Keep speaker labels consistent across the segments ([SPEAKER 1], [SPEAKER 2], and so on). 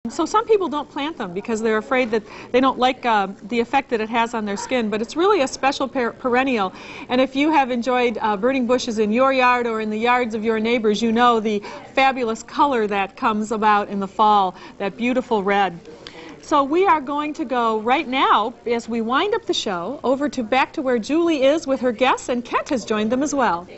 [SPEAKER 1] So some people don't plant them because they're afraid that they don't like the effect that it has on their skin, but it's really a special perennial. And if you have enjoyed burning bushes in your yard or in the yards of your neighbors, you know the fabulous color that comes about in the fall, that beautiful red. So we are going to go right now, as we wind up the show, back to where Julie is with her guests, and Kent has joined them as well.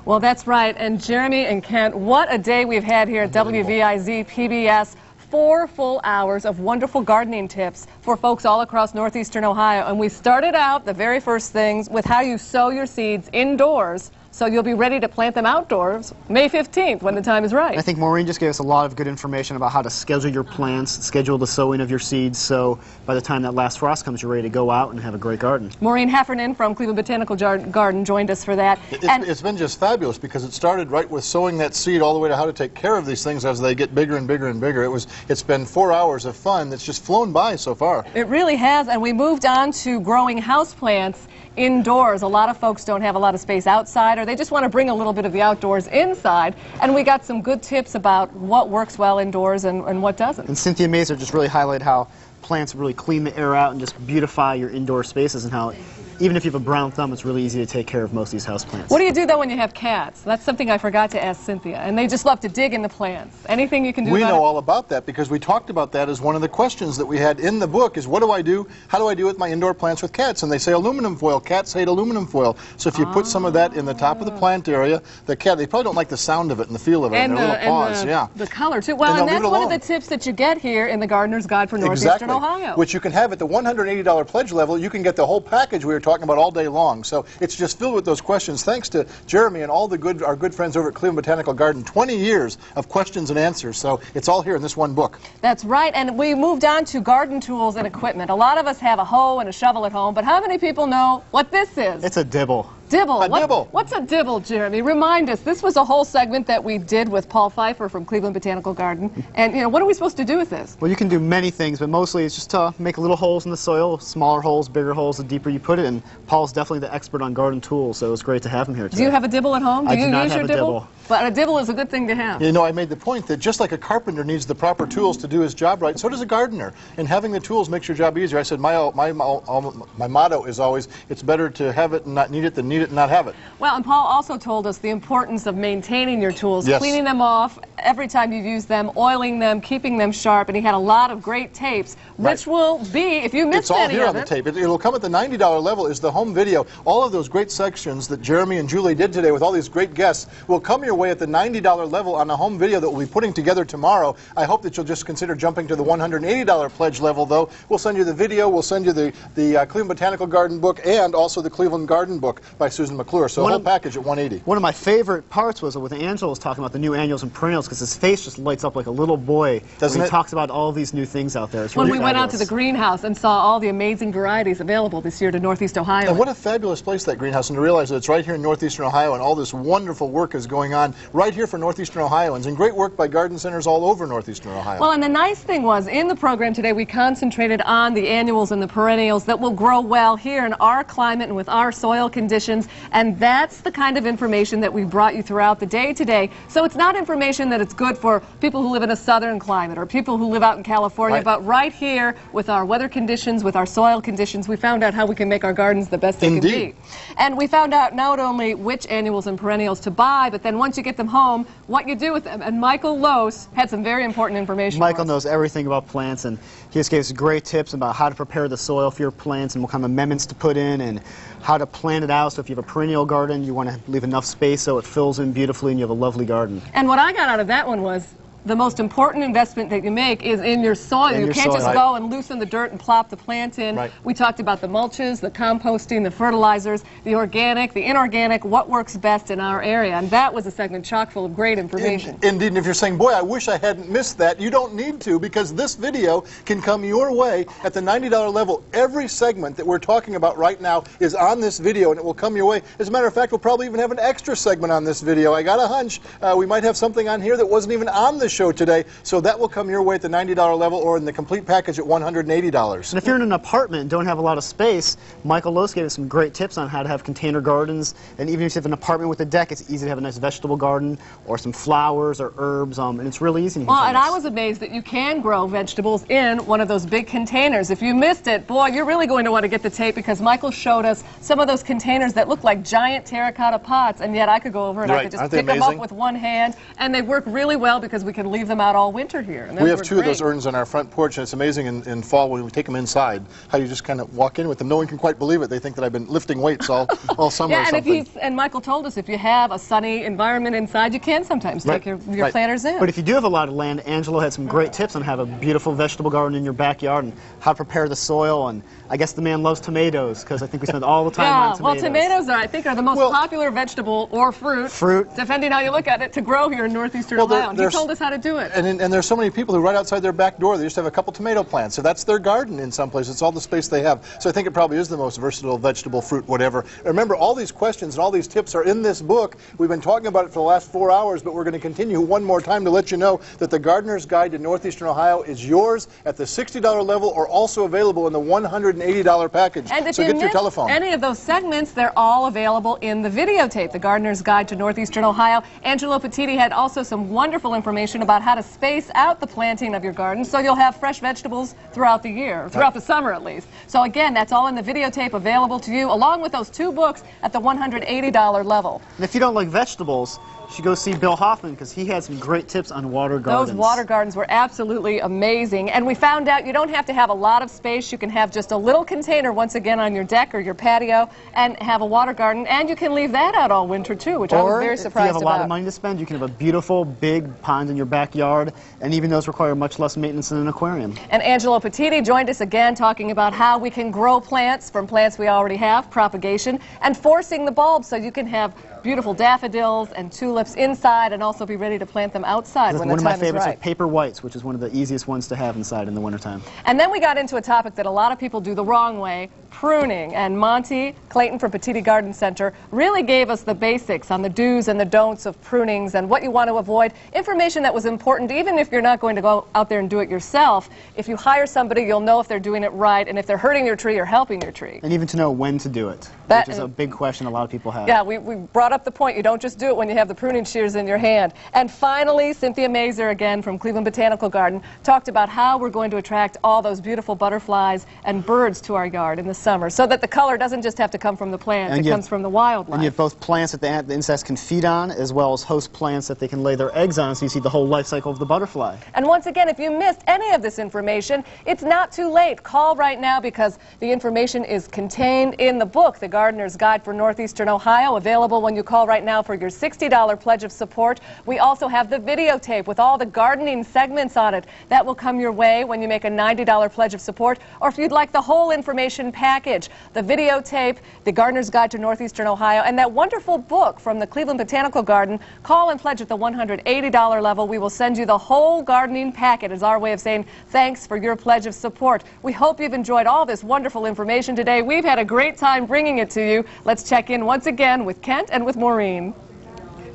[SPEAKER 2] Well, that's right. And Jeremy and Kent, what a day we've had here at WVIZ PBS. 4 full hours of wonderful gardening tips for folks all across northeastern Ohio. And we started out, the very first things, with how you sow your seeds indoors, so you'll be ready to plant them outdoors May 15th when the time is right.
[SPEAKER 3] I think Maureen just gave us a lot of good information about how to schedule your plants, schedule the sowing of your seeds, so by the time that last frost comes, you're ready to go out and have a great garden. Maureen
[SPEAKER 2] Heffernan from Cleveland Botanical Garden joined us for that.
[SPEAKER 4] It's been just fabulous because it started right with sowing that seed all the way to how to take care of these things as they get bigger and bigger and bigger. It's been 4 hours of fun that's just flown by so far.
[SPEAKER 2] It really has, and we moved on to growing houseplants indoors. A lot of folks don't have a lot of space outside, or they just want to bring a little bit of the outdoors inside, and we got some good tips about what works well indoors and what doesn't.
[SPEAKER 3] And Cynthia Mazer just really highlighted how plants really clean the air out and just beautify your indoor spaces, and how even if you have a brown thumb, it's really easy to take care of most of these houseplants.
[SPEAKER 2] What do you do, though, when you have cats? That's something I forgot to ask Cynthia. And they just love to dig in the plants. Anything you can do about it?
[SPEAKER 4] We know all about that because we talked about that as one of the questions that we had in the book is what do I do? How do I do with my indoor plants with cats? And they say aluminum foil. Cats hate aluminum foil. So if you put some of that in the top of the plant area, they probably don't like the sound of it and the feel of it and their little paws.
[SPEAKER 2] The color, too. Well, and that's one of the tips that you get here in the Gardener's Guide for Northeastern Ohio.
[SPEAKER 4] Which you can have at the $180 pledge level. You can get the whole package we were talking about all day long. So it's just filled with those questions. Thanks to Jeremy and all our good friends over at Cleveland Botanical Garden. 20 years of questions and answers. So it's all here in this one book.
[SPEAKER 2] That's right. And we moved on to garden tools and equipment. A lot of us have a hoe and a shovel at home, but how many people know what this is?
[SPEAKER 3] It's a dibble.
[SPEAKER 2] Dibble.
[SPEAKER 4] Dibble.
[SPEAKER 2] What's a dibble, Jeremy? Remind us. This was a whole segment that we did with Paul Pfeiffer from Cleveland Botanical Garden. And, you know, what are we supposed to do with this?
[SPEAKER 3] Well, you can do many things, but mostly it's just to make little holes in the soil, smaller holes, bigger holes, the deeper you put it. And Paul's definitely the expert on garden tools, so it's great to have him here today.
[SPEAKER 2] Do you have a dibble at home?
[SPEAKER 3] I do not have a dibble.
[SPEAKER 2] But a dibble is a good thing to have.
[SPEAKER 4] You know, I made the point that just like a carpenter needs the proper tools to do his job right, so does a gardener. And having the tools makes your job easier. I said my motto is always, it's better to have it and not need it than need it and not have it.
[SPEAKER 2] Well, and Paul also told us the importance of maintaining your tools, cleaning them off every time you use them, oiling them, keeping them sharp, and he had a lot of great tapes, which will be, if you missed any of it.
[SPEAKER 4] It's all here on the tape. It'll come at the $90 level is the home video. All of those great sections that Jeremy and Julie did today with all these great guests will come your way at the $90 level on a home video that we'll be putting together tomorrow. I hope that you'll just consider jumping to the $180 pledge level, though. We'll send you the video, we'll send you the Cleveland Botanical Garden book, and also the Cleveland Garden book by Susan McClure. So a whole package at $180.
[SPEAKER 3] One of my favorite parts was when Angela was talking about the new annuals and perennials, because his face just lights up like a little boy when he talks about all these new things out there. It's really
[SPEAKER 2] when we went out to the greenhouse and saw all the amazing varieties available this year to Northeast Ohio.
[SPEAKER 4] And what a fabulous place, that greenhouse, and to realize that it's right here in Northeastern Ohio and all this wonderful work is going on right here for Northeastern Ohioans, and great work by garden centers all over Northeastern Ohio.
[SPEAKER 2] Well, and the nice thing was, in the program today, we concentrated on the annuals and the perennials that will grow well here in our climate and with our soil conditions, and that's the kind of information that we brought you throughout the day today. So it's not information that it's good for people who live in a southern climate or people who live out in California, but right here with our weather conditions, with our soil conditions, we found out how we can make our gardens the best they can be. And we found out not only which annuals and perennials to buy, but then once you get them home, what you do with them. And Michael Lose had some very important information.
[SPEAKER 3] Michael knows everything about plants, and he just gave us great tips about how to prepare the soil for your plants and what kind of amendments to put in and how to plant it out. So if you have a perennial garden, you want to leave enough space so it fills in beautifully and you have a lovely garden.
[SPEAKER 2] And what I got out of that one was the most important investment that you make is in your soil. You can't just go and loosen the dirt and plop the plant in. We talked about the mulches, the composting, the fertilizers, the organic, the inorganic, what works best in our area. And that was a segment chock full of great information.
[SPEAKER 4] Indeed, and if you're saying, boy, I wish I hadn't missed that, you don't need to, because this video can come your way at the $90 level. Every segment that we're talking about right now is on this video, and it will come your way. As a matter of fact, we'll probably even have an extra segment on this video. I got a hunch we might have something on here that wasn't even on the show show today. So that will come your way at the $90 level or in the complete package at $180.
[SPEAKER 3] And if you're in an apartment and don't have a lot of space, Michael Lose gave us some great tips on how to have container gardens. And even if you have an apartment with a deck, it's easy to have a nice vegetable garden or some flowers or herbs, and it's really easy.
[SPEAKER 2] Well, and I was amazed that you can grow vegetables in one of those big containers. If you missed it, boy, you're really going to want to get the tape, because Michael showed us some of those containers that look like giant terracotta pots, and yet I could go over and I could just pick them up with one hand, and they work really well because we can leave them out all winter here. And
[SPEAKER 4] we have two of those urns on our front porch, and it's amazing in fall when we take them inside, how you just kind of walk in with them. No one can quite believe it. They think that I've been lifting weights all summer or something.
[SPEAKER 2] And Michael told us if you have a sunny environment inside, you can sometimes take your planters in.
[SPEAKER 3] But if you do have a lot of land, Angelo had some great tips on how to have a beautiful vegetable garden in your backyard and how to prepare the soil. And I guess the man loves tomatoes, because I think we spend all the time on tomatoes.
[SPEAKER 2] Well, tomatoes I think are the most popular vegetable or fruit, depending how you look at it, to grow here in northeastern Ohio. He told us how to do it.
[SPEAKER 4] And there's so many people who right outside their back door, they just have a couple tomato plants. So that's their garden in some places. It's all the space they have. So I think it probably is the most versatile vegetable, fruit, whatever. Remember, all these questions and all these tips are in this book. We've been talking about it for the last 4 hours, but we're going to continue one more time to let you know that the Gardener's Guide to Northeastern Ohio is yours at the $60 level, or also available in the $180 package.
[SPEAKER 2] And if
[SPEAKER 4] so
[SPEAKER 2] you
[SPEAKER 4] get your telephone.
[SPEAKER 2] Any of those segments, they're all available in the videotape, the Gardener's Guide to Northeastern Ohio. Angelo Petiti had also some wonderful information about how to space out the planting of your garden so you'll have fresh vegetables throughout the year, throughout the summer at least. So again, that's all in the videotape available to you, along with those 2 books at the $180 level.
[SPEAKER 3] And if you don't like vegetables, you should go see Bill Hoffman, because he had some great tips on water gardens.
[SPEAKER 2] Those water gardens were absolutely amazing. And we found out you don't have to have a lot of space. You can have just a little container, once again, on your deck or your patio, and have a water garden. And you can leave that out all winter, too, which I was very surprised about.
[SPEAKER 3] Or if you have a lot of money to spend, you can have a beautiful, big pond in your backyard. And even those require much less maintenance than an aquarium.
[SPEAKER 2] And Angelo Petiti joined us again talking about how we can grow plants from plants we already have, propagation, and forcing the bulbs so you can have beautiful daffodils and tulips inside, and also be ready to plant them outside when the time is right.
[SPEAKER 3] One of my favorites are paper whites, which is one of the easiest ones to have inside in the wintertime.
[SPEAKER 2] And then we got into a topic that a lot of people do the wrong way, pruning. And Monty Clayton from Petiti Garden Center really gave us the basics on the do's and the don'ts of prunings and what you want to avoid. Information that was important, even if you're not going to go out there and do it yourself. If you hire somebody, you'll know if they're doing it right and if they're hurting your tree or helping your tree.
[SPEAKER 3] And even to know when to do it, which is a big question a lot of people have.
[SPEAKER 2] Yeah, we brought up the point. You don't just do it when you have the pruning shears in your hand. And finally, Cynthia Mazer, again from Cleveland Botanical Garden, talked about how we're going to attract all those beautiful butterflies and birds to our yard in the summer, so that the color doesn't just have to come from the plants, it comes from the wildlife.
[SPEAKER 3] And you have both plants that the insects can feed on, as well as host plants that they can lay their eggs on, so you see the whole life cycle of the butterfly.
[SPEAKER 2] And once again, if you missed any of this information, it's not too late. Call right now, because the information is contained in the book, The Gardener's Guide for Northeastern Ohio, available when you call right now for your $60 pledge of support. We also have the videotape with all the gardening segments on it. That will come your way when you make a $90 pledge of support, or if you'd like the whole information package, the videotape, The Gardener's Guide to Northeastern Ohio, and that wonderful book from the Cleveland Botanical Garden. Call and pledge at the $180 level. We will send you the whole gardening packet as our way of saying thanks for your pledge of support. We hope you've enjoyed all this wonderful information today. We've had a great time bringing it to you. Let's check in once again with Kent and with Maureen.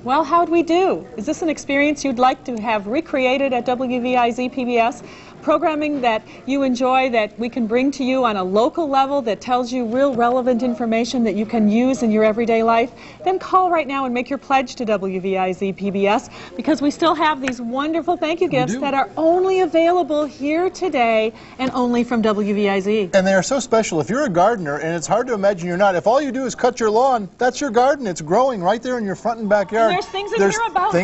[SPEAKER 1] Well, how'd we do? Is this an experience you'd like to have recreated at WVIZ PBS? Programming that you enjoy, that we can bring to you on a local level, that tells you real relevant information that you can use in your everyday life? Then call right now and make your pledge to WVIZ PBS, because we still have these wonderful thank you gifts that are only available here today and only from WVIZ.
[SPEAKER 4] And they are so special. If you're a gardener, and it's hard to imagine you're not, if all you do is cut your lawn, that's your garden. It's growing right there in your front and backyard.
[SPEAKER 1] And there's things in here about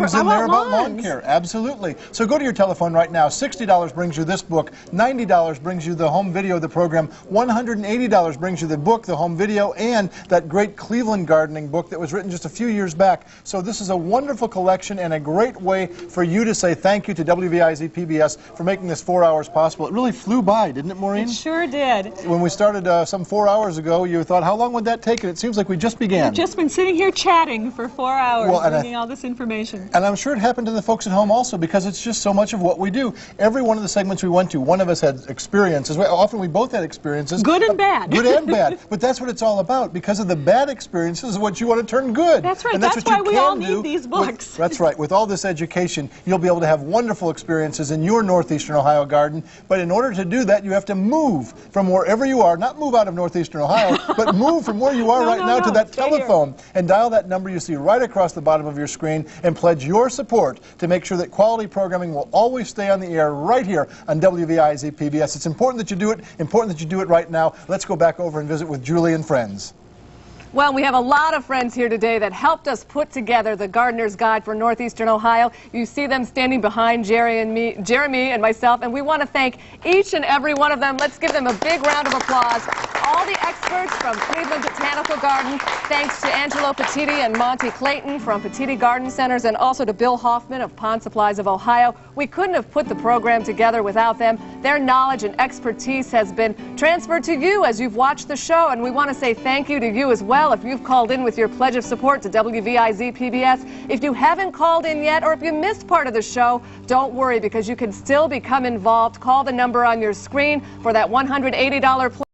[SPEAKER 4] lawn care. Absolutely. So go to your telephone right now. $60 brings you this book. $90 brings you the home video of the program. $180 brings you the book, the home video, and that great Cleveland gardening book that was written just a few years back. So this is a wonderful collection and a great way for you to say thank you to WVIZ PBS for making this 4 hours possible. It really flew by, didn't it, Maureen?
[SPEAKER 1] It sure did.
[SPEAKER 4] When we started some 4 hours ago, you thought, how long would that take? And it seems like we just began.
[SPEAKER 1] We've just been sitting here chatting for 4 hours, bringing all this information.
[SPEAKER 4] And I'm sure it happened to the folks at home also, because it's just so much of what we do. Every one of the segments we went to, one of us had experiences. Often we both had experiences.
[SPEAKER 1] Good and bad.
[SPEAKER 4] Good and bad. But that's what it's all about. Because of the bad experiences is what you want to turn good.
[SPEAKER 1] That's right.
[SPEAKER 4] And
[SPEAKER 1] That's
[SPEAKER 4] what
[SPEAKER 1] why
[SPEAKER 4] you
[SPEAKER 1] we
[SPEAKER 4] can
[SPEAKER 1] all
[SPEAKER 4] do
[SPEAKER 1] need these books.
[SPEAKER 4] that's right. With all this education, you'll be able to have wonderful experiences in your Northeastern Ohio garden. But in order to do that, you have to move from wherever you are. Not move out of Northeastern Ohio, but move from where you are now to that telephone and dial that number you see right across the bottom of your screen and pledge your support to make sure that quality programming will always stay on the air right here on WVIZ PBS. It's important that you do it, important that you do it right now. Let's go back over and visit with Julie and friends.
[SPEAKER 2] Well, we have a lot of friends here today that helped us put together the Gardener's Guide for Northeastern Ohio. You see them standing behind Jeremy and myself, and we want to thank each and every one of them. Let's give them a big round of applause. All the experts from Cleveland Botanical Garden, thanks to Angelo Petiti and Monty Clayton from Petiti Garden Centers, and also to Bill Hoffman of Pond Supplies of Ohio. We couldn't have put the program together without them. Their knowledge and expertise has been transferred to you as you've watched the show, and we want to say thank you to you as well if you've called in with your pledge of support to WVIZ PBS. If you haven't called in yet, or if you missed part of the show, don't worry, because you can still become involved. Call the number on your screen for that $180 pledge.